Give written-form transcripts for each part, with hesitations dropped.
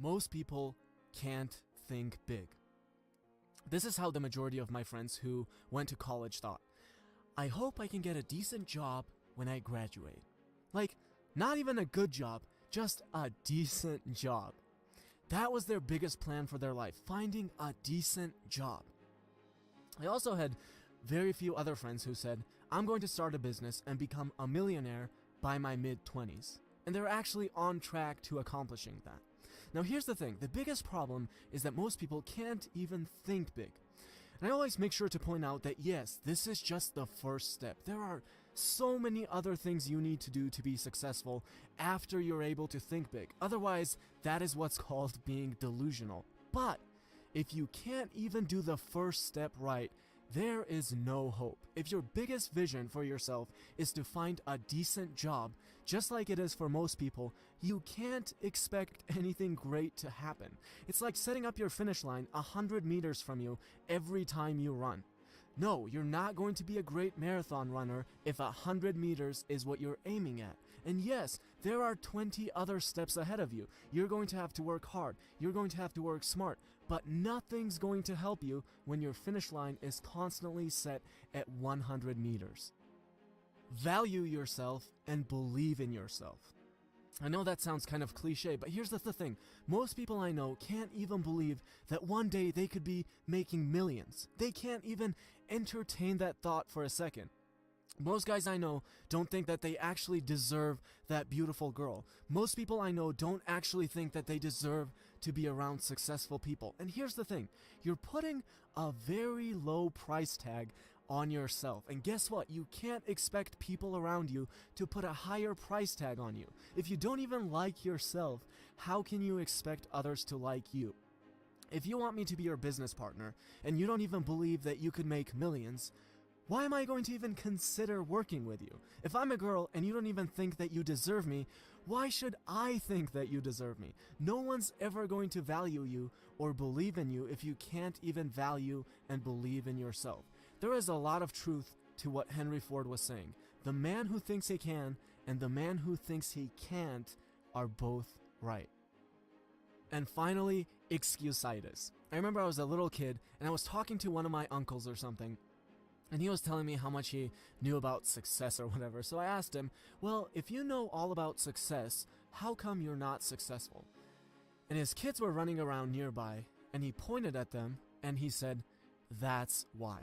Most people can't think big. This is how the majority of my friends who went to college thought. I hope I can get a decent job when I graduate. Like, not even a good job, just a decent job. That was their biggest plan for their life, finding a decent job. I also had very few other friends who said, I'm going to start a business and become a millionaire by my mid-20s. And they're actually on track to accomplishing that. Now here's the thing, the biggest problem is that most people can't even think big. And I always make sure to point out that yes, this is just the first step. There are so many other things you need to do to be successful after you're able to think big. Otherwise, that is what's called being delusional. But if you can't even do the first step right, there is no hope. If your biggest vision for yourself is to find a decent job, just like it is for most people, you can't expect anything great to happen. It's like setting up your finish line 100 meters from you every time you run. No, you're not going to be a great marathon runner if 100 meters is what you're aiming at. And yes, there are 20 other steps ahead of you. You're going to have to work hard. You're going to have to work smart. But nothing's going to help you when your finish line is constantly set at 100 meters. Value yourself and believe in yourself. I know that sounds kind of cliche, but here's the thing. Most people I know can't even believe that one day they could be making millions. They can't even entertain that thought for a second. Most guys I know don't think that they actually deserve that beautiful girl. Most people I know don't actually think that they deserve to be around successful people. And here's the thing, you're putting a very low price tag on yourself. And guess what? You can't expect people around you to put a higher price tag on you. If you don't even like yourself, how can you expect others to like you? If you want me to be your business partner and you don't even believe that you could make millions, why am I going to even consider working with you? If I'm a girl and you don't even think that you deserve me, why should I think that you deserve me? No one's ever going to value you or believe in you if you can't even value and believe in yourself. There is a lot of truth to what Henry Ford was saying. The man who thinks he can and the man who thinks he can't are both right. And finally, excuse-itis. I remember I was a little kid and I was talking to one of my uncles or something. And he was telling me how much he knew about success or whatever. So I asked him, well, if you know all about success, how come you're not successful? And his kids were running around nearby, and he pointed at them, and he said, that's why.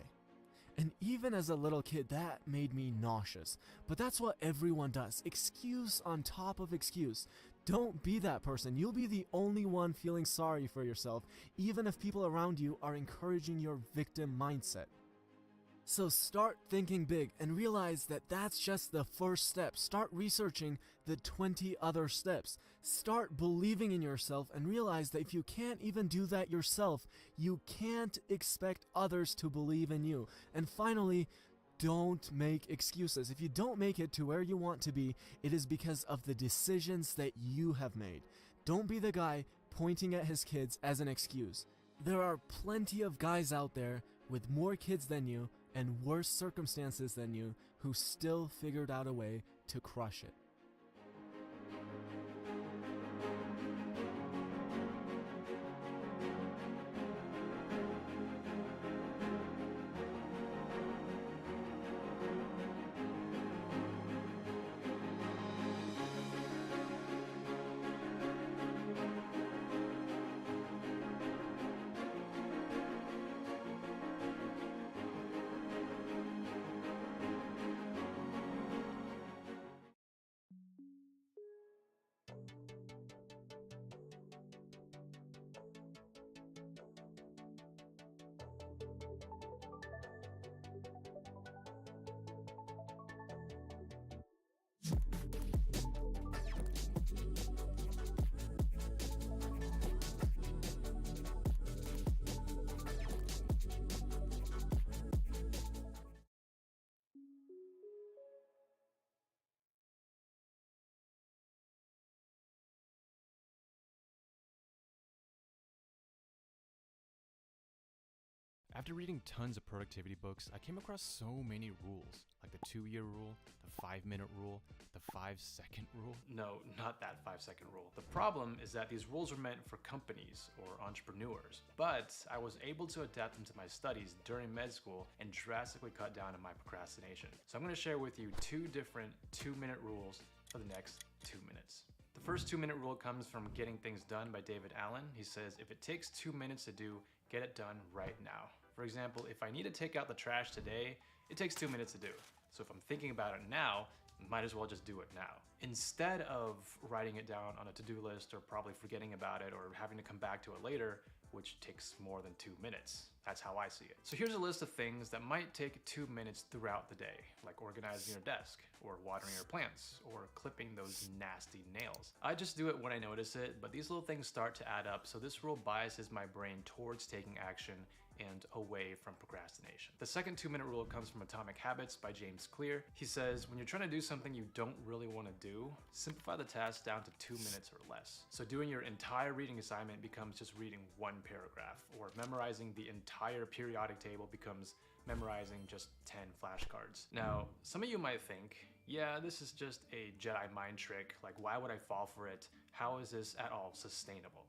And even as a little kid, that made me nauseous. But that's what everyone does. Excuse on top of excuse. Don't be that person. You'll be the only one feeling sorry for yourself, even if people around you are encouraging your victim mindset. So start thinking big and realize that that's just the first step. Start researching the 20 other steps. Start believing in yourself and realize that if you can't even do that yourself, you can't expect others to believe in you. And finally, don't make excuses. If you don't make it to where you want to be, it is because of the decisions that you have made. Don't be the guy pointing at his kids as an excuse. There are plenty of guys out there with more kids than you and worse circumstances than you who still figured out a way to crush it. After reading tons of productivity books, I came across so many rules, like the 2-year rule, the 5-minute rule, the 5-second rule? No, not that 5-second rule. The problem is that these rules are meant for companies or entrepreneurs, but I was able to adapt them to my studies during med school and drastically cut down on my procrastination. So I'm going to share with you 2 different 2-minute rules for the next 2 minutes. The first 2-minute rule comes from Getting Things Done by David Allen. He says, if it takes 2 minutes to do, get it done right now. For example, if I need to take out the trash today, it takes 2 minutes to do. So if I'm thinking about it now, might as well just do it now. Instead of writing it down on a to-do list or probably forgetting about it or having to come back to it later, which takes more than 2 minutes. That's how I see it. So here's a list of things that might take 2 minutes throughout the day, like organizing your desk, or watering your plants, or clipping those nasty nails. I just do it when I notice it, but these little things start to add up, so this rule biases my brain towards taking action and away from procrastination. The second 2-minute rule comes from Atomic Habits by James Clear. He says, when you're trying to do something you don't really want to do, simplify the task down to 2 minutes or less. So doing your entire reading assignment becomes just reading 1 paragraph, or memorizing the entire periodic table becomes memorizing just 10 flashcards. Now, some of you might think, yeah, this is just a Jedi mind trick, like why would I fall for it? How is this at all sustainable?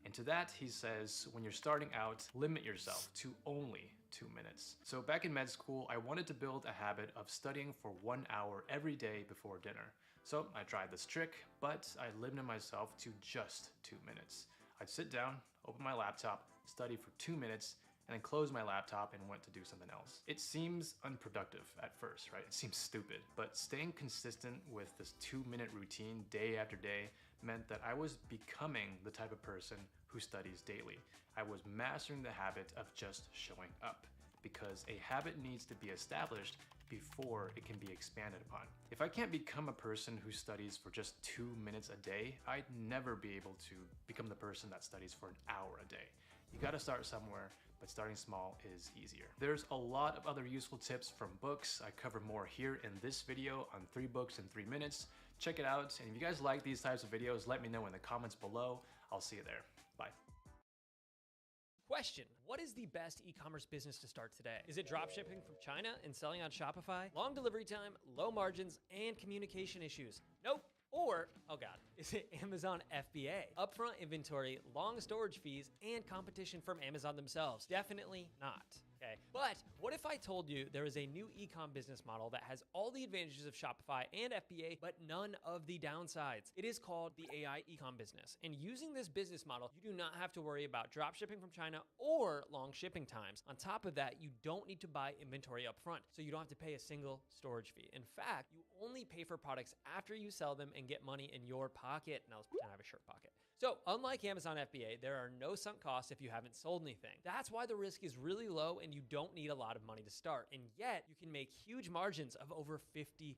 And to that, he says, when you're starting out, limit yourself to only 2 minutes. So back in med school, I wanted to build a habit of studying for 1 hour every day before dinner. So I tried this trick, but I limited myself to just 2 minutes. I'd sit down, open my laptop, study for 2 minutes, and then close my laptop and went to do something else. It seems unproductive at first, right? It seems stupid, but staying consistent with this 2-minute routine day after day meant that I was becoming the type of person who studies daily. I was mastering the habit of just showing up, because a habit needs to be established before it can be expanded upon. If I can't become a person who studies for just 2 minutes a day, I'd never be able to become the person that studies for an hour a day. You gotta start somewhere, but starting small is easier. There's a lot of other useful tips from books. I cover more here in this video on 3 books in 3 minutes. Check it out, and if you guys like these types of videos, let me know in the comments below. I'll see you there. Bye. Question: what is the best e-commerce business to start today? Is it dropshipping from China and selling on Shopify? Long delivery time, low margins, and communication issues? Nope. Or, oh god, is it Amazon FBA? Upfront inventory, long storage fees, and competition from Amazon themselves? Definitely not. Okay. But what if I told you there is a new e-com business model that has all the advantages of Shopify and FBA, but none of the downsides? It is called the AI e-com business. And using this business model, you do not have to worry about drop shipping from China or long shipping times. On top of that, you don't need to buy inventory up front, so you don't have to pay a single storage fee. In fact, you only pay for products after you sell them and get money in your pocket. Now let's pretend I have a shirt pocket. So unlike Amazon FBA, there are no sunk costs if you haven't sold anything. That's why the risk is really low and you don't need a lot of money to start. And yet you can make huge margins of over 50%.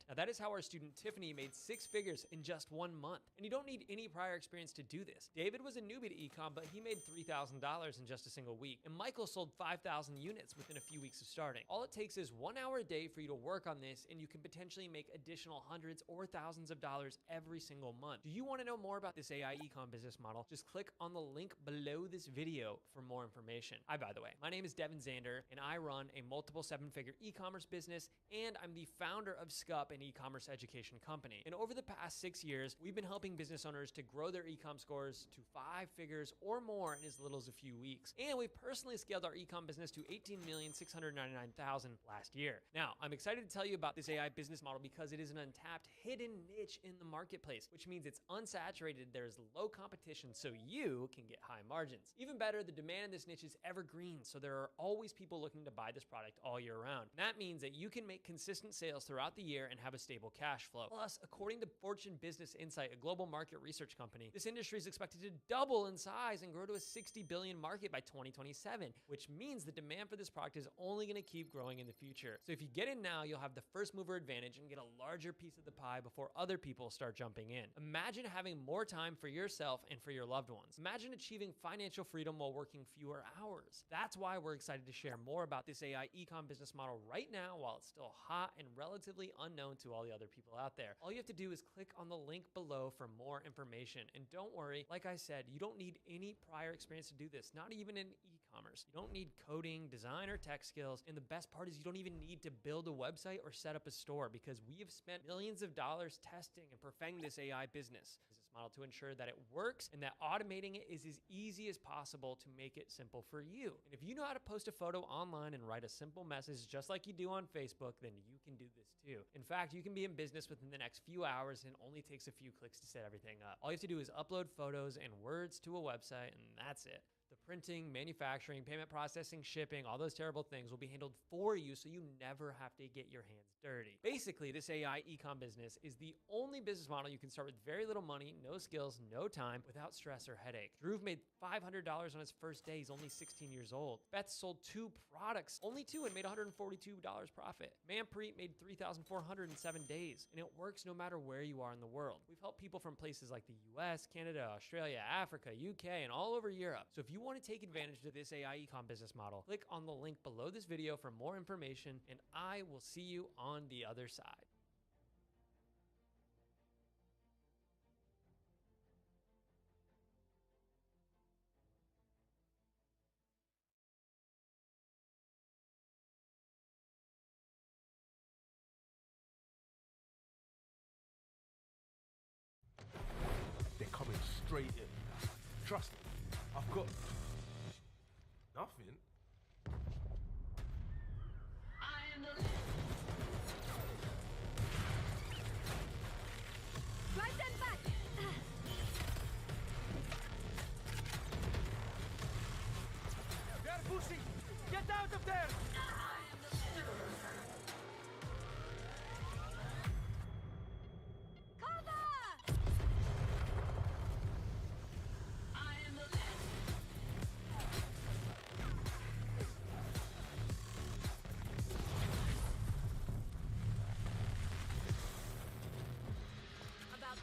Now that is how our student Tiffany made 6 figures in just 1 month. And you don't need any prior experience to do this. David was a newbie to ecom, but he made $3,000 in just a single week. And Michael sold 5,000 units within a few weeks of starting. All it takes is 1 hour a day for you to work on this, and you can potentially make additional hundreds or thousands of dollars every single month. Do you want to know more about this AI ecom business model? Just click on the link below this video for more information. Hi, by the way, my name is Devin Zander, and I run a multiple 7-figure e-commerce business, and I'm the founder of SCUP, an e-commerce education company. And over the past 6 years, we've been helping business owners to grow their e-com scores to 5 figures or more in as little as a few weeks. And we've personally scaled our e-com business to 18,699,000 last year. Now, I'm excited to tell you about this AI business model because it is an untapped hidden niche in the marketplace, which means it's unsaturated, there's low competition, so you can get high margins. Even better, the demand in this niche is evergreen, so there are always people looking to buy this product all year round. And that means that you can make consistent sales throughout the year and have a stable cash flow. Plus, according to Fortune Business Insight, a global market research company, this industry is expected to double in size and grow to a $60 billion market by 2027, which means the demand for this product is only going to keep growing in the future. So if you get in now, you'll have the first mover advantage and get a larger piece of the pie before other people start jumping in. Imagine having more time for yourself and for your loved ones. Imagine achieving financial freedom while working fewer hours. That's why we're excited to share more about this AI e-com business model right now while it's still hot and relatively unknown to all the other people out there. All you have to do is click on the link below for more information. And don't worry, like I said, you don't need any prior experience to do this, not even in e-com. e-commerce. You don't need coding, design, or tech skills, and the best part is you don't even need to build a website or set up a store because we have spent millions of dollars testing and perfecting this AI business model to ensure that it works and that automating it is as easy as possible to make it simple for you. And if you know how to post a photo online and write a simple message just like you do on Facebook, then you can do this too. In fact, you can be in business within the next few hours and it only takes a few clicks to set everything up. All you have to do is upload photos and words to a website, and that's it. The printing, manufacturing, payment processing, shipping, all those terrible things will be handled for you so you never have to get your hands dirty. Basically, this AI e-com business is the only business model you can start with very little money, no skills, no time, without stress or headache. Drew made $500 on his first day. He's only 16 years old. Beth sold 2 products, only 2, and made $142 profit. Manpreet made $3,400 in 7 days, and it works no matter where you are in the world. We've helped people from places like the US, Canada, Australia, Africa, UK, and all over Europe. So if you want to take advantage of this AI e-com business model, click on the link below this video for more information, and I will see you on the other side. They're coming straight in. Trust me, I've got nothing. I am the drive them back. They're pushing. Get out of there.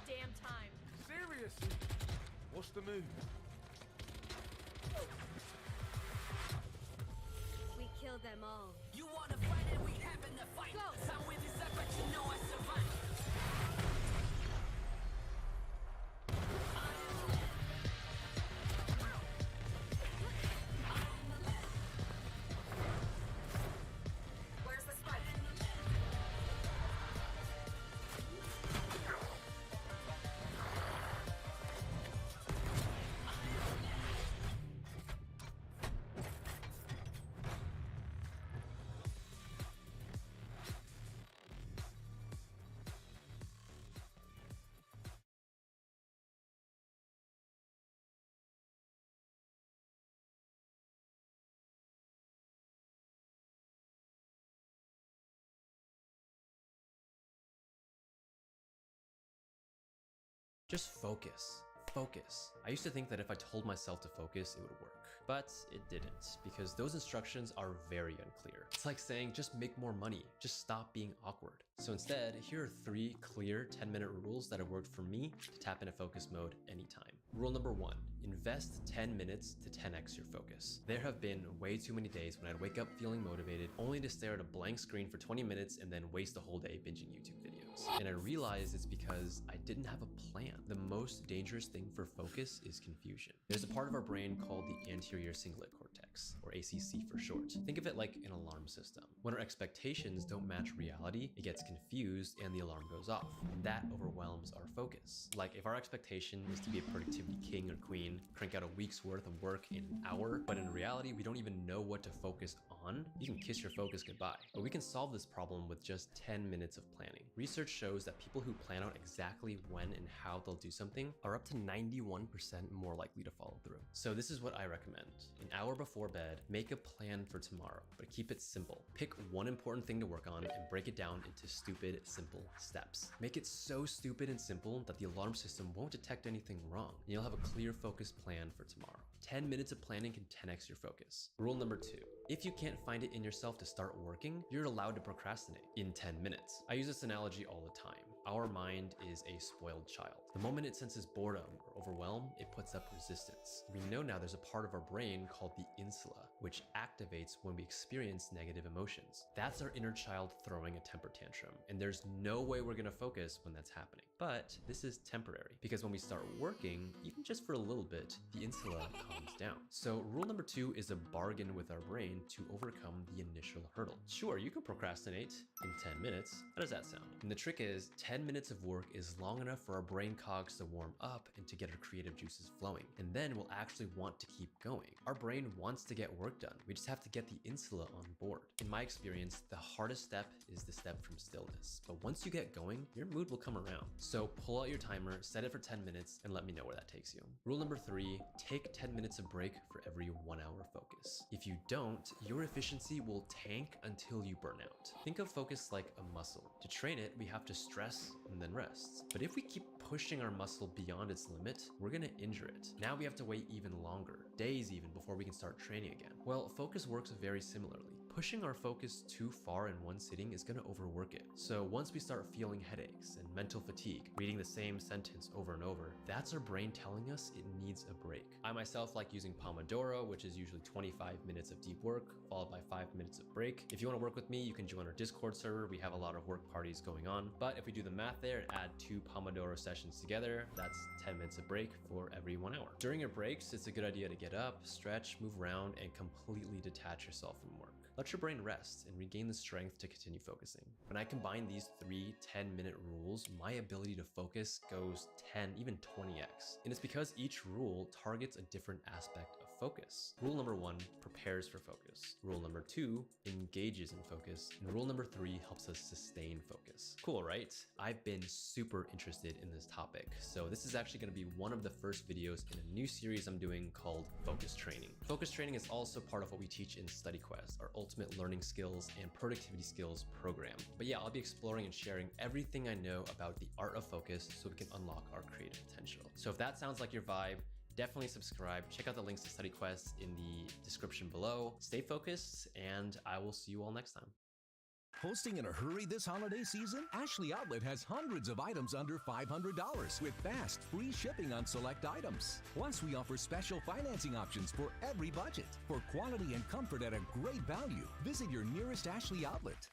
Damn time. Seriously? What's the move? We killed them all. You wanna fight and we happen to fight. Go. Some with this but you know I survive. Where's the spike? Just focus. Focus. I used to think that if I told myself to focus, it would work. But it didn't, because those instructions are very unclear. It's like saying, just make more money. Just stop being awkward. So instead, here are 3 clear 10-minute rules that have worked for me to tap into focus mode anytime. Rule number 1, invest 10 minutes to 10x your focus. There have been way too many days when I'd wake up feeling motivated, only to stare at a blank screen for 20 minutes and then waste a whole day binging YouTube videos. And I realized it's because I didn't have a plan. The most dangerous thing for focus is confusion. There's a part of our brain called the anterior cingulate cortex, or ACC for short. Think of it like an alarm system. When our expectations don't match reality, it gets confused and the alarm goes off. And that overwhelms our focus. Like if our expectation is to be a productivity king or queen, crank out a week's worth of work in an hour, but in reality, we don't even know what to focus on, you can kiss your focus goodbye. But we can solve this problem with just 10 minutes of planning. Research shows that people who plan out exactly when and how they'll do something are up to 91% more likely to follow through. So this is what I recommend. An hour before bed, make a plan for tomorrow, but keep it simple. Pick one important thing to work on and break it down into stupid, simple steps. Make it so stupid and simple that the alarm system won't detect anything wrong, and you'll have a clear, focused plan for tomorrow. 10 minutes of planning can 10x your focus. Rule number 2, If you can't find it in yourself to start working, you're allowed to procrastinate in 10 minutes. I use this analogy all the time. Our mind is a spoiled child. The moment it senses boredom or overwhelm, it puts up resistance. We know now there's a part of our brain called the insula, which activates when we experience negative emotions. That's our inner child throwing a temper tantrum, and there's no way we're gonna focus when that's happening. But this is temporary, because when we start working, even just for a little bit, the insula calms down. So rule number 2 is a bargain with our brain to overcome the initial hurdle. Sure, you can procrastinate in 10 minutes. How does that sound? And the trick is 10 minutes of work is long enough for our brain cogs to warm up and to get our creative juices flowing. And then we'll actually want to keep going. Our brain wants to get work done. We just have to get the insula on board. In my experience, the hardest step is the step from stillness. But once you get going, your mood will come around. So pull out your timer, set it for 10 minutes, and let me know where that takes you. Rule number 3, take 10 minutes of break for every 1 hour focus. If you don't, your efficiency will tank until you burn out. Think of focus like a muscle. To train it, we have to stress and then rest. But if we keep pushing our muscle beyond its limit, we're gonna injure it. Now we have to wait even longer, days even, before we can start training again. Well, focus works very similarly. Pushing our focus too far in one sitting is gonna overwork it. So once we start feeling headaches and mental fatigue, reading the same sentence over and over, that's our brain telling us it needs a break. I myself like using Pomodoro, which is usually 25 minutes of deep work, followed by 5 minutes of break. If you wanna work with me, you can join our Discord server. We have a lot of work parties going on. But if we do the math there and add 2 Pomodoro sessions together, that's 10 minutes of break for every 1 hour. During your breaks, it's a good idea to get up, stretch, move around, and completely detach yourself from work. Let your brain rest and regain the strength to continue focusing. When I combine these 3 10-minute rules, my ability to focus goes 10, even 20x. And it's because each rule targets a different aspect of focus. Rule number 1 prepares for focus. Rule number 2 engages in focus. And rule number 3 helps us sustain focus. Cool, right? I've been super interested in this topic. So this is actually going to be one of the first videos in a new series I'm doing called Focus Training. Focus Training is also part of what we teach in StudyQuest, our ultimate learning skills and productivity skills program. But yeah, I'll be exploring and sharing everything I know about the art of focus so we can unlock our creative potential. So if that sounds like your vibe, definitely subscribe. Check out the links to StudyQuest in the description below. Stay focused, and I will see you all next time. Posting in a hurry this holiday season? Ashley Outlet has hundreds of items under $500 with fast, free shipping on select items. Plus, we offer special financing options for every budget. For quality and comfort at a great value, visit your nearest Ashley Outlet.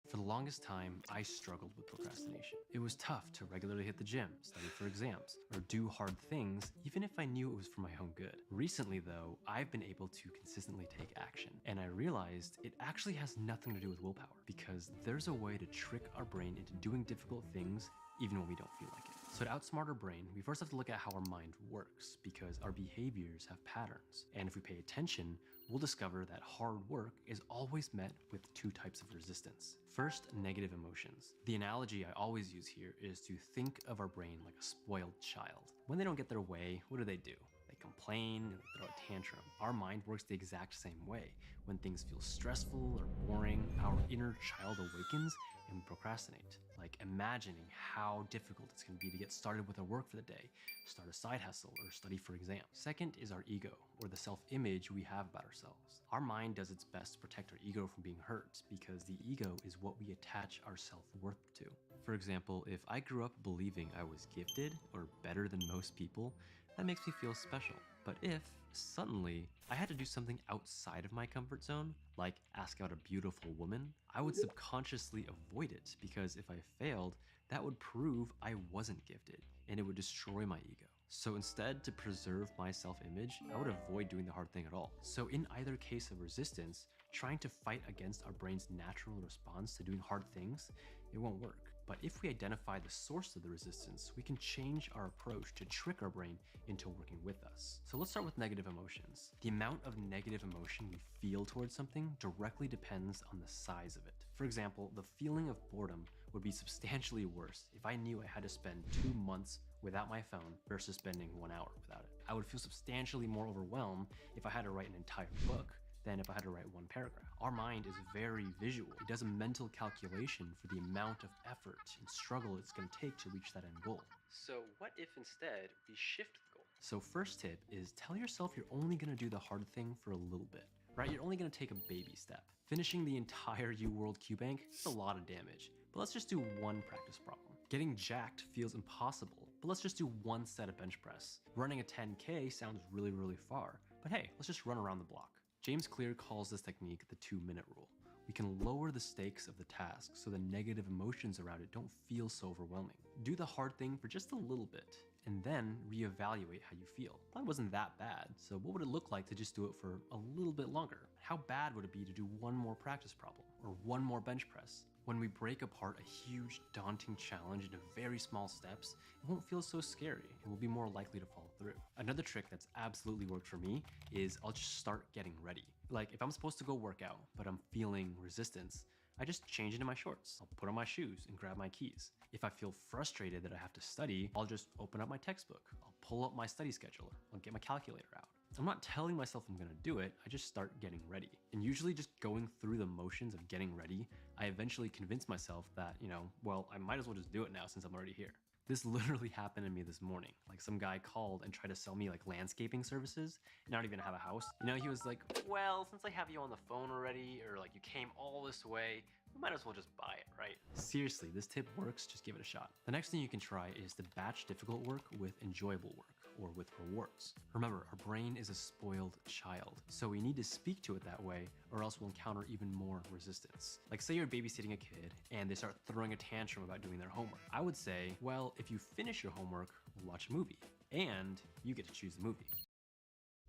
For the longest time, I struggled with procrastination. It was tough to regularly hit the gym, study for exams, or do hard things, even if I knew it was for my own good. Recently, though, I've been able to consistently take action, and I realized it actually has nothing to do with willpower, because there's a way to trick our brain into doing difficult things even when we don't feel like it. So to outsmart our brain, we first have to look at how our mind works, because our behaviors have patterns. And if we pay attention, we'll discover that hard work is always met with 2 types of resistance. First, negative emotions. The analogy I always use here is to think of our brain like a spoiled child. When they don't get their way, what do? They complain and they throw a tantrum. Our mind works the exact same way. When things feel stressful or boring, our inner child awakens and we procrastinate. Like imagining how difficult it's going to be to get started with our work for the day, start a side hustle, or study for exams. Second is our ego, or the self-image we have about ourselves. Our mind does its best to protect our ego from being hurt because the ego is what we attach our self-worth to. For example, if I grew up believing I was gifted or better than most people, that makes me feel special. But if suddenly I had to do something outside of my comfort zone, like ask out a beautiful woman, I would subconsciously avoid it because if I failed, that would prove I wasn't gifted and it would destroy my ego. So instead, to preserve my self-image, I would avoid doing the hard thing at all. So in either case of resistance, trying to fight against our brain's natural response to doing hard things, it won't work. But if we identify the source of the resistance, we can change our approach to trick our brain into working with us. So let's start with negative emotions. The amount of negative emotion we feel towards something directly depends on the size of it. For example, the feeling of boredom would be substantially worse if I knew I had to spend 2 months without my phone versus spending 1 hour without it. I would feel substantially more overwhelmed if I had to write an entire book than if I had to write one paragraph. Our mind is very visual. It does a mental calculation for the amount of effort and struggle it's going to take to reach that end goal. So what if instead we shift the goal? So first tip is tell yourself you're only going to do the hard thing for a little bit, right? You're only going to take a baby step. Finishing the entire UWorld Q Bank is a lot of damage, but let's just do one practice problem. Getting jacked feels impossible, but let's just do one set of bench press. Running a 10K sounds really, really far, but hey, let's just run around the block. James Clear calls this technique the 2-minute rule. We can lower the stakes of the task so the negative emotions around it don't feel so overwhelming. Do the hard thing for just a little bit, and then reevaluate how you feel. Probably wasn't that bad, so what would it look like to just do it for a little bit longer? How bad would it be to do one more practice problem, or one more bench press? When we break apart a huge, daunting challenge into very small steps, it won't feel so scary and we'll be more likely to follow through. Another trick that's absolutely worked for me is I'll just start getting ready. Like if I'm supposed to go work out, but I'm feeling resistance, I just change into my shorts. I'll put on my shoes and grab my keys. If I feel frustrated that I have to study, I'll just open up my textbook. I'll pull up my study scheduler. I'll get my calculator out. I'm not telling myself I'm gonna do it, I just start getting ready. And usually just going through the motions of getting ready, I eventually convince myself that, well, I might as well just do it now since I'm already here. This literally happened to me this morning. Like some guy called and tried to sell me like landscaping services and I don't even have a house. He was like, well, since I have you on the phone already, or like you came all this way, we might as well just buy it, right? Seriously, this tip works, just give it a shot. The next thing you can try is to batch difficult work with enjoyable work, or with rewards. Remember, our brain is a spoiled child, so we need to speak to it that way or else we'll encounter even more resistance. Like say you're babysitting a kid and they start throwing a tantrum about doing their homework. I would say, well, if you finish your homework, we'll watch a movie, and you get to choose the movie.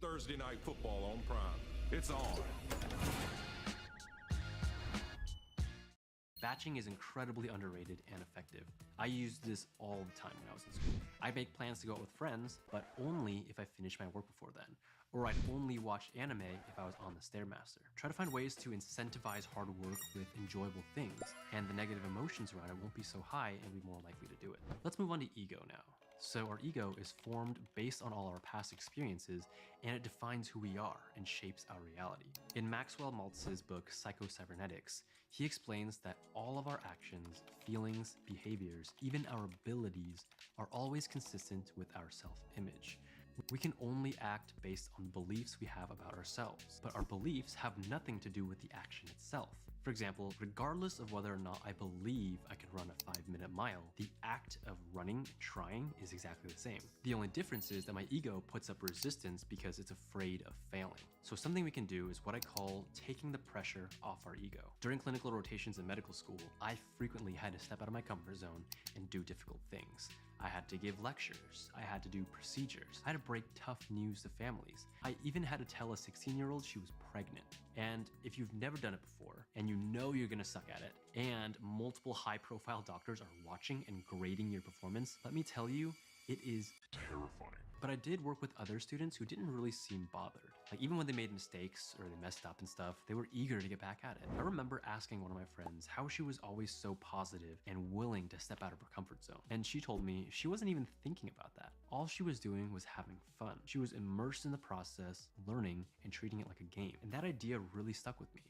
Thursday Night Football on Prime. It's on. Batching is incredibly underrated and effective. I used this all the time when I was in school. I'd make plans to go out with friends, but only if I finished my work before then. Or I'd only watch anime if I was on the Stairmaster. Try to find ways to incentivize hard work with enjoyable things, and the negative emotions around it won't be so high and we'll be more likely to do it. Let's move on to ego now. So our ego is formed based on all our past experiences, and it defines who we are and shapes our reality. In Maxwell Maltz's book, Psycho-Cybernetics, he explains that all of our actions, feelings, behaviors, even our abilities are always consistent with our self-image. We can only act based on the beliefs we have about ourselves, but our beliefs have nothing to do with the action itself. For example, regardless of whether or not I believe I can run a 5-minute mile, the act of running and trying is exactly the same. The only difference is that my ego puts up resistance because it's afraid of failing. So something we can do is what I call taking the pressure off our ego. During clinical rotations in medical school, I frequently had to step out of my comfort zone and do difficult things. I had to give lectures, I had to do procedures, I had to break tough news to families. I even had to tell a 16-year-old she was pregnant. And if you've never done it before, and you know you're gonna suck at it, and multiple high-profile doctors are watching and grading your performance, let me tell you, it is terrifying. But I did work with other students who didn't really seem bothered. Like even when they made mistakes or they messed up and stuff, they were eager to get back at it. I remember asking one of my friends how she was always so positive and willing to step out of her comfort zone. And she told me she wasn't even thinking about that. All she was doing was having fun. She was immersed in the process, learning, and treating it like a game. And that idea really stuck with me.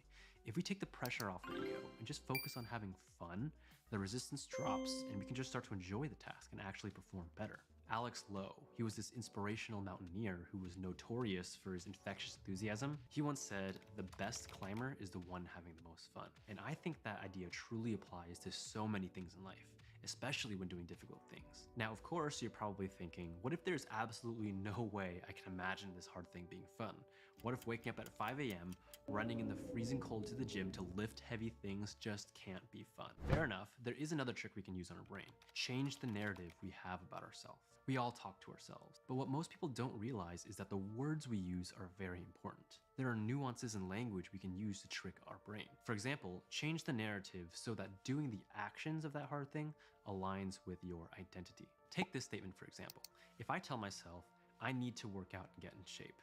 If we take the pressure off our ego and just focus on having fun, the resistance drops and we can just start to enjoy the task and actually perform better. Alex Lowe, he was this inspirational mountaineer who was notorious for his infectious enthusiasm. He once said, the best climber is the one having the most fun. And I think that idea truly applies to so many things in life, especially when doing difficult things. Now, of course, you're probably thinking, what if there's absolutely no way I can imagine this hard thing being fun? What if waking up at 5 a.m., running in the freezing cold to the gym to lift heavy things just can't be fun? Fair enough, there is another trick we can use on our brain. Change the narrative we have about ourselves. We all talk to ourselves, but what most people don't realize is that the words we use are very important. There are nuances in language we can use to trick our brain. For example, change the narrative so that doing the actions of that hard thing aligns with your identity. Take this statement for example. If I tell myself, I need to work out and get in shape,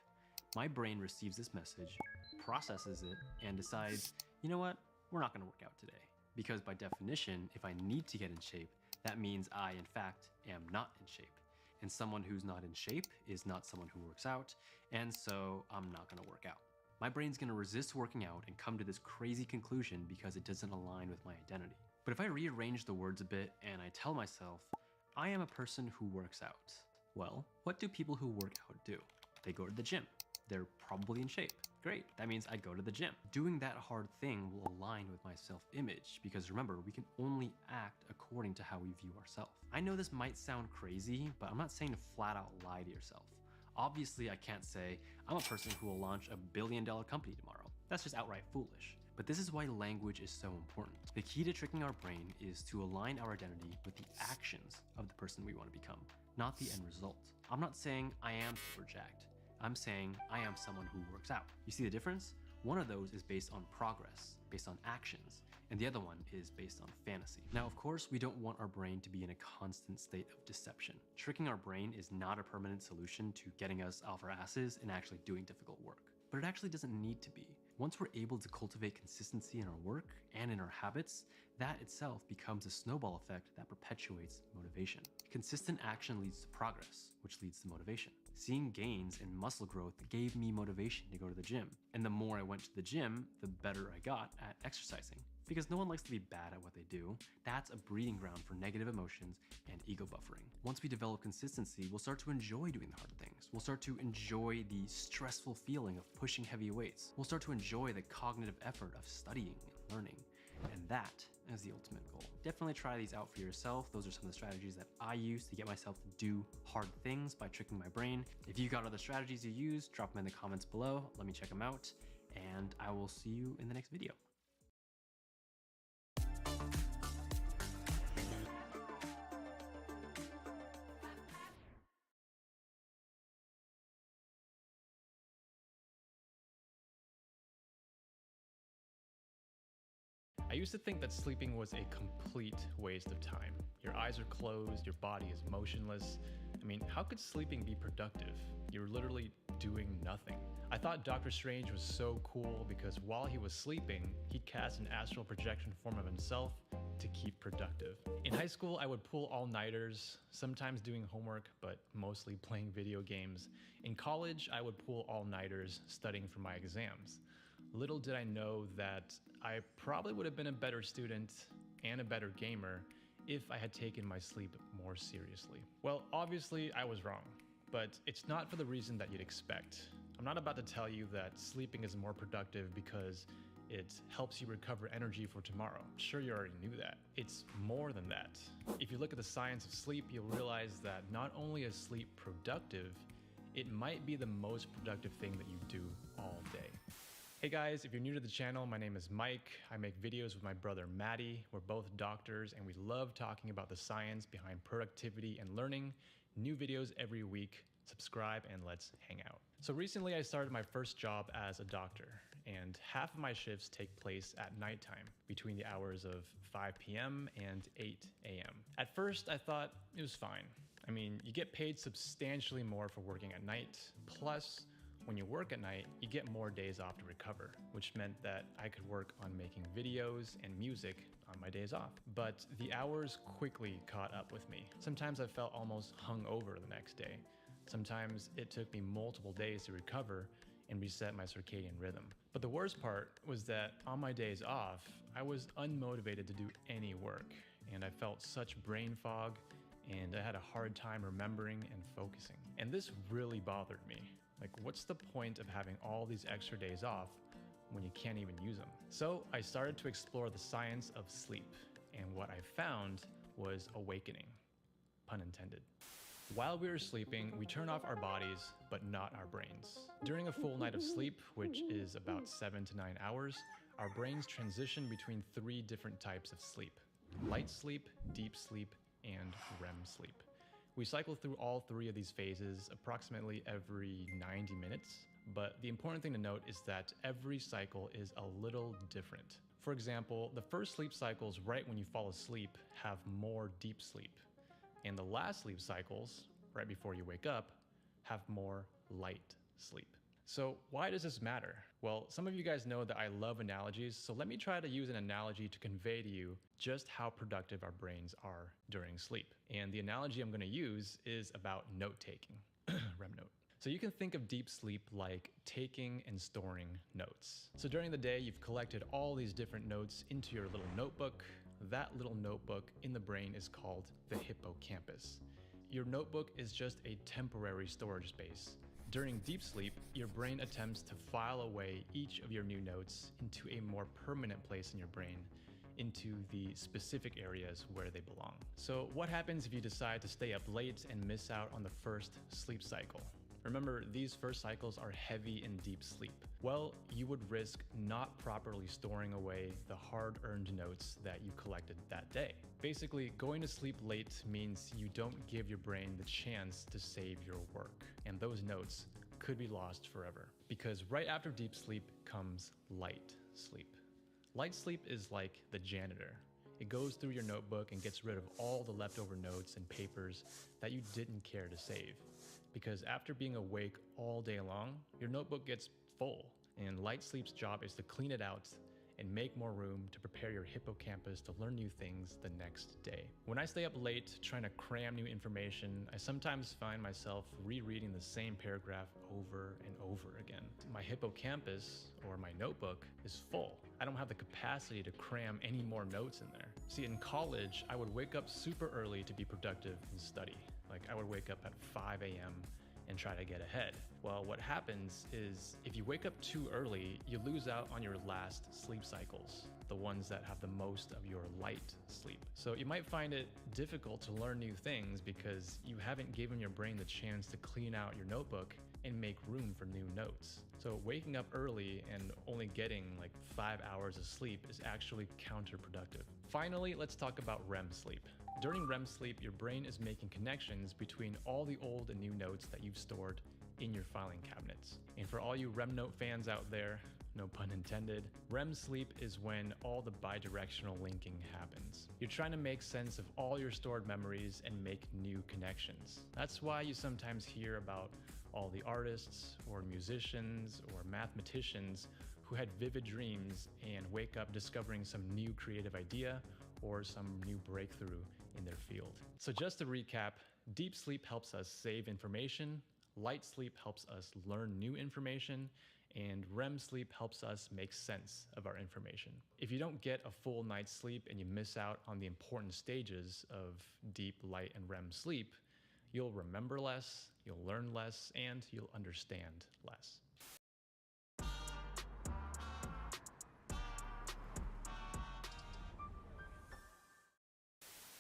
my brain receives this message, processes it, and decides, you know what, we're not gonna work out today. Because by definition, if I need to get in shape, that means I, in fact, am not in shape. And someone who's not in shape is not someone who works out, and so I'm not gonna work out. My brain's gonna resist working out and come to this crazy conclusion because it doesn't align with my identity. But if I rearrange the words a bit and I tell myself, I am a person who works out, well, what do people who work out do? They go to the gym. They're probably in shape. Great, that means I go to the gym. Doing that hard thing will align with my self-image because remember, we can only act according to how we view ourselves. I know this might sound crazy, but I'm not saying to flat out lie to yourself. Obviously, I can't say, I'm a person who will launch a billion-dollar company tomorrow. That's just outright foolish. But this is why language is so important. The key to tricking our brain is to align our identity with the actions of the person we want to become, not the end result. I'm not saying I am super jacked. I'm saying I am someone who works out. You see the difference? One of those is based on progress, based on actions, and the other one is based on fantasy. Now, of course, we don't want our brain to be in a constant state of deception. Tricking our brain is not a permanent solution to getting us off our asses and actually doing difficult work. But it actually doesn't need to be. Once we're able to cultivate consistency in our work and in our habits, that itself becomes a snowball effect that perpetuates motivation. Consistent action leads to progress, which leads to motivation. Seeing gains in muscle growth gave me motivation to go to the gym. And the more I went to the gym, the better I got at exercising. Because no one likes to be bad at what they do. That's a breeding ground for negative emotions and ego buffering. Once we develop consistency, we'll start to enjoy doing the hard things. We'll start to enjoy the stressful feeling of pushing heavy weights. We'll start to enjoy the cognitive effort of studying and learning. And that is the ultimate goal. Definitely try these out for yourself. Those are some of the strategies that I use to get myself to do hard things by tricking my brain. If you got other strategies you use, drop them in the comments below. Let me check them out. And I will see you in the next video. I used to think that sleeping was a complete waste of time. Your eyes are closed, your body is motionless. I mean, how could sleeping be productive? You're literally doing nothing. I thought Doctor Strange was so cool because while he was sleeping, he'd cast an astral projection form of himself to keep productive. In high school, I would pull all-nighters, sometimes doing homework, but mostly playing video games. In college, I would pull all-nighters studying for my exams. Little did I know that I probably would have been a better student and a better gamer if I had taken my sleep more seriously. Well, obviously I was wrong, but it's not for the reason that you'd expect. I'm not about to tell you that sleeping is more productive because it helps you recover energy for tomorrow. I'm sure you already knew that. It's more than that. If you look at the science of sleep, you'll realize that not only is sleep productive, it might be the most productive thing that you do all day. Hey guys, if you're new to the channel, my name is Mike. I make videos with my brother Maddie. We're both doctors and we love talking about the science behind productivity and learning. New videos every week. Subscribe and let's hang out. So recently I started my first job as a doctor and half of my shifts take place at nighttime between the hours of 5 p.m. and 8 a.m. At first I thought it was fine. I mean, you get paid substantially more for working at night, plus when you work at night, you get more days off to recover, which meant that I could work on making videos and music on my days off. But the hours quickly caught up with me. Sometimes I felt almost hungover the next day. Sometimes it took me multiple days to recover and reset my circadian rhythm. But the worst part was that on my days off, I was unmotivated to do any work, and I felt such brain fog, and I had a hard time remembering and focusing. And this really bothered me. Like, what's the point of having all these extra days off when you can't even use them? So I started to explore the science of sleep, and what I found was awakening, pun intended. While we are sleeping, we turn off our bodies, but not our brains. During a full night of sleep, which is about 7 to 9 hours, our brains transition between 3 different types of sleep: light sleep, deep sleep, and REM sleep. We cycle through all 3 of these phases approximately every 90 minutes, but the important thing to note is that every cycle is a little different. For example, the first sleep cycles right when you fall asleep have more deep sleep, and the last sleep cycles, right before you wake up, have more light sleep. So why does this matter? Well, some of you guys know that I love analogies, so let me try to use an analogy to convey to you just how productive our brains are during sleep. And the analogy I'm going to use is about note-taking, REM note. So you can think of deep sleep like taking and storing notes. So during the day, you've collected all these different notes into your little notebook. That little notebook in the brain is called the hippocampus. Your notebook is just a temporary storage space. During deep sleep, your brain attempts to file away each of your new notes into a more permanent place in your brain, into the specific areas where they belong. So what happens if you decide to stay up late and miss out on the first sleep cycle? Remember, these first cycles are heavy in deep sleep. Well, you would risk not properly storing away the hard-earned notes that you collected that day. Basically, going to sleep late means you don't give your brain the chance to save your work, and those notes could be lost forever. Because right after deep sleep comes light sleep. Light sleep is like the janitor. It goes through your notebook and gets rid of all the leftover notes and papers that you didn't care to save. Because after being awake all day long, your notebook gets full, and light sleep's job is to clean it out and make more room to prepare your hippocampus to learn new things the next day. When I stay up late trying to cram new information, I sometimes find myself rereading the same paragraph over and over again. My hippocampus, or my notebook, is full. I don't have the capacity to cram any more notes in there. See, in college, I would wake up super early to be productive and study. Like, I would wake up at 5 a.m. and try to get ahead. Well, what happens is if you wake up too early, you lose out on your last sleep cycles, the ones that have the most of your light sleep. So you might find it difficult to learn new things because you haven't given your brain the chance to clean out your notebook and make room for new notes. So waking up early and only getting like 5 hours of sleep is actually counterproductive. Finally, let's talk about REM sleep. During REM sleep, your brain is making connections between all the old and new notes that you've stored in your filing cabinets. And for all you REM note fans out there, no pun intended, REM sleep is when all the bidirectional linking happens. You're trying to make sense of all your stored memories and make new connections. That's why you sometimes hear about all the artists or musicians or mathematicians who had vivid dreams and wake up discovering some new creative idea or some new breakthrough in their field. So just to recap, deep sleep helps us save information, light sleep helps us learn new information, and REM sleep helps us make sense of our information. If you don't get a full night's sleep and you miss out on the important stages of deep, light, and REM sleep, you'll remember less, you'll learn less, and you'll understand less.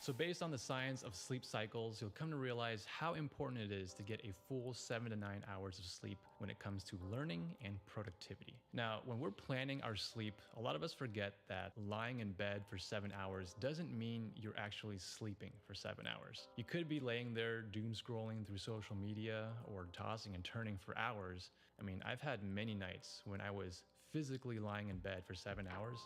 So based on the science of sleep cycles, you'll come to realize how important it is to get a full 7 to 9 hours of sleep when it comes to learning and productivity. Now, when we're planning our sleep, a lot of us forget that lying in bed for 7 hours doesn't mean you're actually sleeping for 7 hours. You could be laying there doom scrolling through social media or tossing and turning for hours. I mean, I've had many nights when I was physically lying in bed for 7 hours,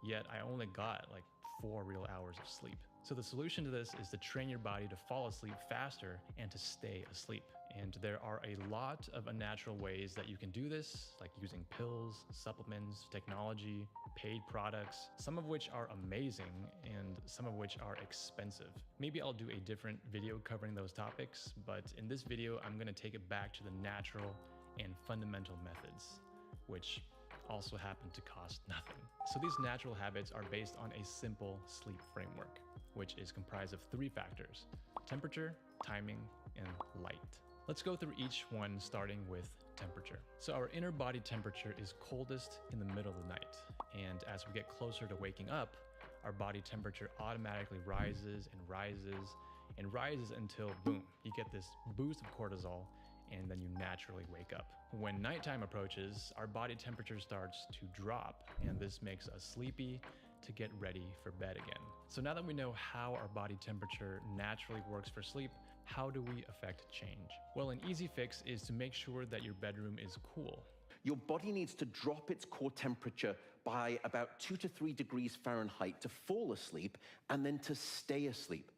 yet I only got like 4 real hours of sleep. So the solution to this is to train your body to fall asleep faster and to stay asleep. And there are a lot of unnatural ways that you can do this, like using pills, supplements, technology, paid products, some of which are amazing and some of which are expensive. Maybe I'll do a different video covering those topics, but in this video, I'm gonna take it back to the natural and fundamental methods, which also happen to cost nothing. So these natural habits are based on a simple sleep framework, which is comprised of 3 factors: temperature, timing, and light. Let's go through each one, starting with temperature. So our inner body temperature is coldest in the middle of the night. And as we get closer to waking up, our body temperature automatically rises and rises and rises until, boom, you get this boost of cortisol, and then you naturally wake up. When nighttime approaches, our body temperature starts to drop, and this makes us sleepy to get ready for bed again. So now that we know how our body temperature naturally works for sleep, how do we affect change? Well, an easy fix is to make sure that your bedroom is cool. Your body needs to drop its core temperature by about 2 to 3 degrees Fahrenheit to fall asleep and then to stay asleep.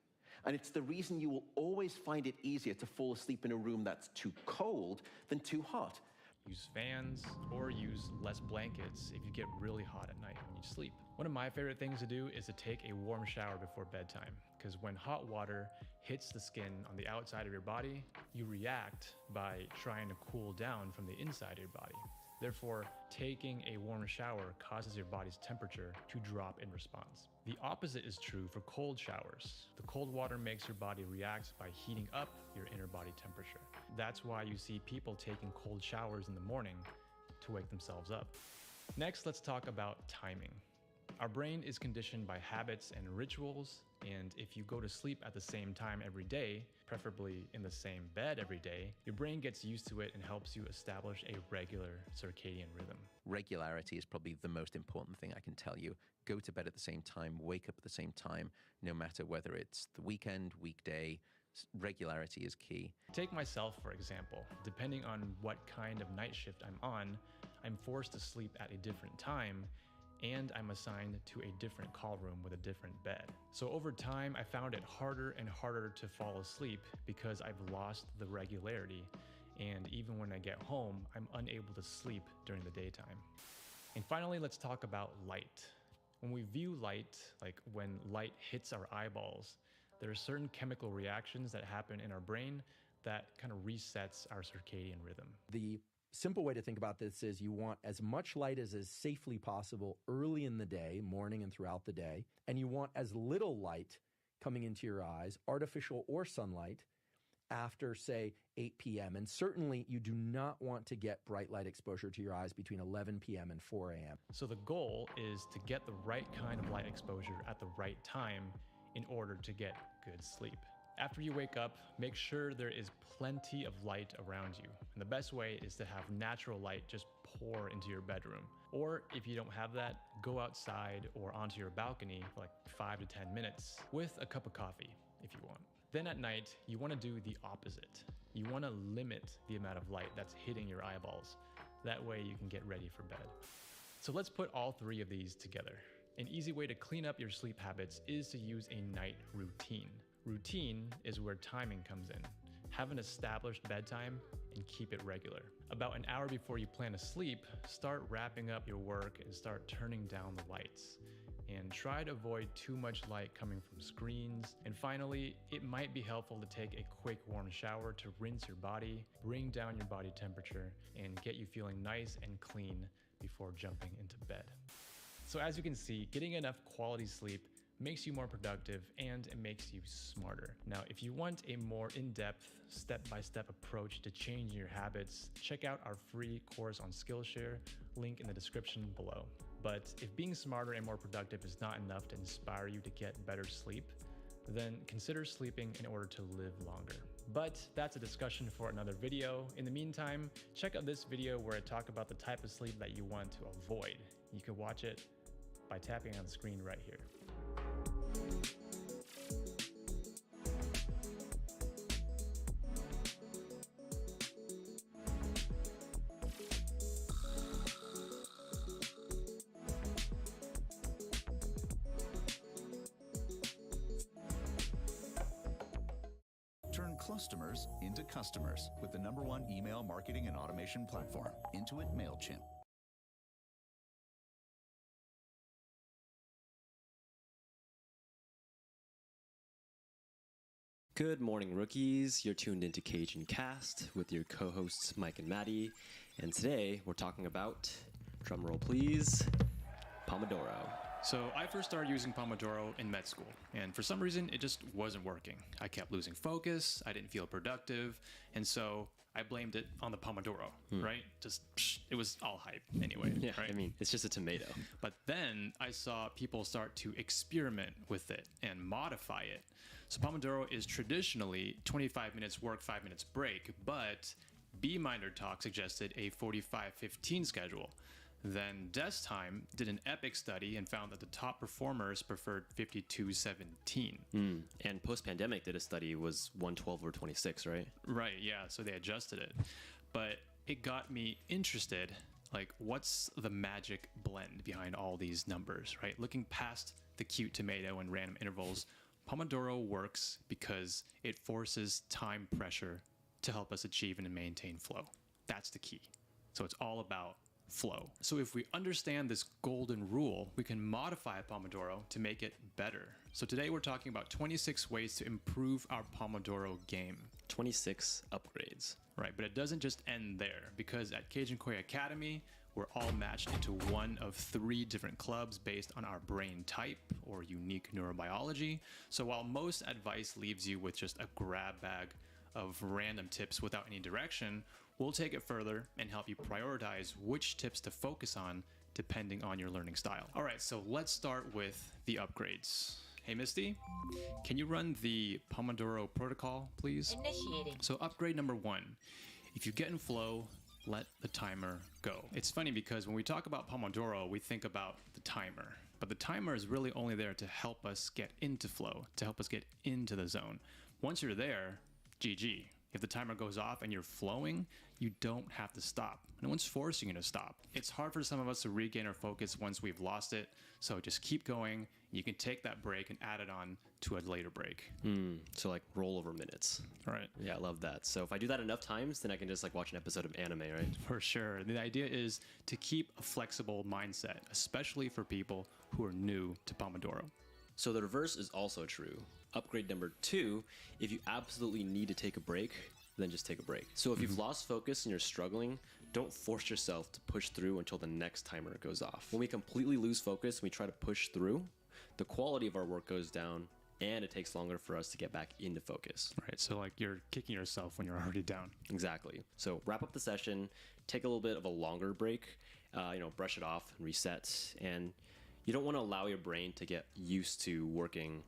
And it's the reason you will always find it easier to fall asleep in a room that's too cold than too hot. use fans, or use less blankets if you get really hot at night when you sleep. One of my favorite things to do is to take a warm shower before bedtime, because when hot water hits the skin on the outside of your body, you react by trying to cool down from the inside of your body. Therefore, taking a warm shower causes your body's temperature to drop in response. The opposite is true for cold showers. The cold water makes your body react by heating up your inner body temperature. That's why you see people taking cold showers in the morning to wake themselves up. Next, let's talk about timing. Our brain is conditioned by habits and rituals, and if you go to sleep at the same time every day, preferably in the same bed every day, your brain gets used to it and helps you establish a regular circadian rhythm. Regularity is probably the most important thing I can tell you. Go to bed at the same time, wake up at the same time, no matter whether it's the weekend, weekday. Regularity is key. Take myself, for example. Depending on what kind of night shift I'm on, I'm forced to sleep at a different time, and I'm assigned to a different call room with a different bed. So over time, I found it harder and harder to fall asleep because I've lost the regularity. And even when I get home, I'm unable to sleep during the daytime. And finally, let's talk about light. When we view light, like when light hits our eyeballs, there are certain chemical reactions that happen in our brain that kind of resets our circadian rhythm. The simple way to think about this is you want as much light as is safely possible early in the day, morning and throughout the day, and you want as little light coming into your eyes, artificial or sunlight, after, say, 8 p.m. And certainly you do not want to get bright light exposure to your eyes between 11 p.m. and 4 a.m. So the goal is to get the right kind of light exposure at the right time in order to get good sleep. After you wake up, make sure there is plenty of light around you. And the best way is to have natural light just pour into your bedroom. Or if you don't have that, go outside or onto your balcony for like 5 to 10 minutes with a cup of coffee if you want. Then at night, you want to do the opposite. You want to limit the amount of light that's hitting your eyeballs. That way you can get ready for bed. So let's put all three of these together. An easy way to clean up your sleep habits is to use a night routine. Routine is where timing comes in. Have an established bedtime and keep it regular. About an hour before you plan to sleep, start wrapping up your work and start turning down the lights. And try to avoid too much light coming from screens. And finally, it might be helpful to take a quick warm shower to rinse your body, bring down your body temperature, and get you feeling nice and clean before jumping into bed. So as you can see, getting enough quality sleep makes you more productive and it makes you smarter. Now, if you want a more in-depth, step-by-step approach to changing your habits, check out our free course on Skillshare, link in the description below. But if being smarter and more productive is not enough to inspire you to get better sleep, then consider sleeping in order to live longer. But that's a discussion for another video. In the meantime, check out this video where I talk about the type of sleep that you want to avoid. You can watch it by tapping on the screen right here. Turn customers into customers with the #1 email marketing and automation platform, Intuit MailChimp. Good morning, rookies. You're tuned into Cajun Cast with your co-hosts Mike and Maddie, and today we're talking about, drumroll please, Pomodoro. So I first started using Pomodoro in med school, and for some reason it just wasn't working. I kept losing focus, I didn't feel productive, and so I blamed it on the Pomodoro, right? It was all hype anyway, Yeah, right? I mean, it's just a tomato. But then I saw people start to experiment with it and modify it. So Pomodoro is traditionally 25 minutes work, 5 minutes break, but B-Minder Talk suggested a 45-15 schedule. Then Desktime did an epic study and found that the top performers preferred 52-17. And Post-Pandemic did a study was 112 or 26, right? Right, yeah, so they adjusted it. But it got me interested, like what's the magic blend behind all these numbers, right? Looking past the cute tomato and random intervals, Pomodoro works because it forces time pressure to help us achieve and maintain flow. That's the key. So it's all about flow. So if we understand this golden rule, we can modify Pomodoro to make it better. So today we're talking about 26 ways to improve our Pomodoro game. 26 upgrades. Right, but it doesn't just end there, because at Cajun Koi Academy, we're all matched into one of 3 different clubs based on our brain type or unique neurobiology. So while most advice leaves you with just a grab bag of random tips without any direction, we'll take it further and help you prioritize which tips to focus on depending on your learning style. All right, so let's start with the upgrades. Hey Misty, can you run the Pomodoro protocol, please? Initiating. So upgrade number 1, if you get in flow, let the timer go. It's funny because when we talk about Pomodoro, we think about the timer, but the timer is really only there to help us get into flow, to help us get into the zone. Once you're there, GG. If the timer goes off and you're flowing, you don't have to stop. No one's forcing you to stop. It's hard for some of us to regain our focus once we've lost it, so just keep going. You can take that break and add it on to a later break. So like rollover minutes. Right. Yeah, I love that. So if I do that enough times, then I can just like watch an episode of anime, right? For sure. The idea is to keep a flexible mindset, especially for people who are new to Pomodoro. So the reverse is also true. Upgrade number 2, if you absolutely need to take a break, then just take a break. So if you've lost focus and you're struggling, don't force yourself to push through until the next timer goes off. When we completely lose focus and we try to push through, the quality of our work goes down and it takes longer for us to get back into focus. Right, so like you're kicking yourself when you're already down. Exactly. So wrap up the session, take a little bit of a longer break, brush it off and reset. And you don't want to allow your brain to get used to working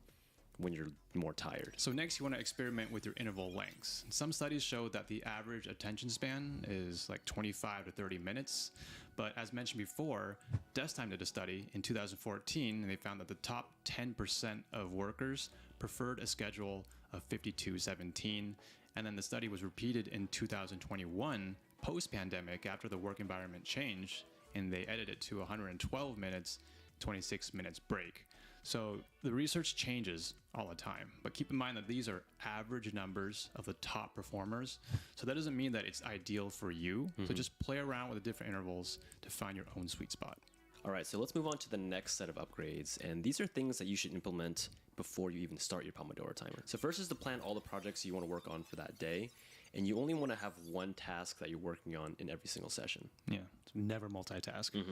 when you're more tired. So next you want to experiment with your interval lengths. Some studies show that the average attention span is like 25 to 30 minutes. But as mentioned before, Desktime did a study in 2014 and they found that the top 10% of workers preferred a schedule of 52-17. And then the study was repeated in 2021 post-pandemic after the work environment changed and they edited it to 112 minutes, 26 minutes break. So the research changes all the time, but keep in mind that these are average numbers of the top performers. So that doesn't mean that it's ideal for you. So just play around with the different intervals to find your own sweet spot. All right, so let's move on to the next set of upgrades. And these are things that you should implement before you even start your Pomodoro timer. So first is to plan all the projects you want to work on for that day. And you only want to have one task that you're working on in every single session. Yeah, never multitask. It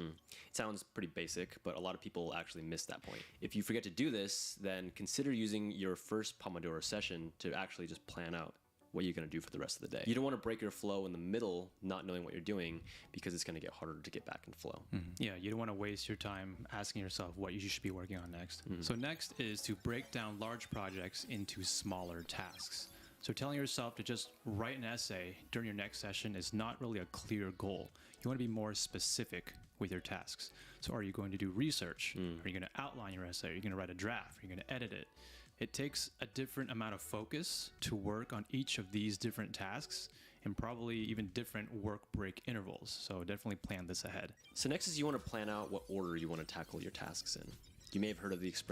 sounds pretty basic, but a lot of people actually miss that point. If you forget to do this, then consider using your first Pomodoro session to actually just plan out what you're going to do for the rest of the day. You don't want to break your flow in the middle, not knowing what you're doing, because it's going to get harder to get back in flow. Yeah, you don't want to waste your time asking yourself what you should be working on next. So next is to break down large projects into smaller tasks. So telling yourself to just write an essay during your next session is not really a clear goal. You want to be more specific with your tasks. So are you going to do research? Are you going to outline your essay? Are you going to write a draft? Are you going to edit it? It takes a different amount of focus to work on each of these different tasks and probably even different work break intervals. So definitely plan this ahead. So next is you want to plan out what order you want to tackle your tasks in. You may have heard of the expression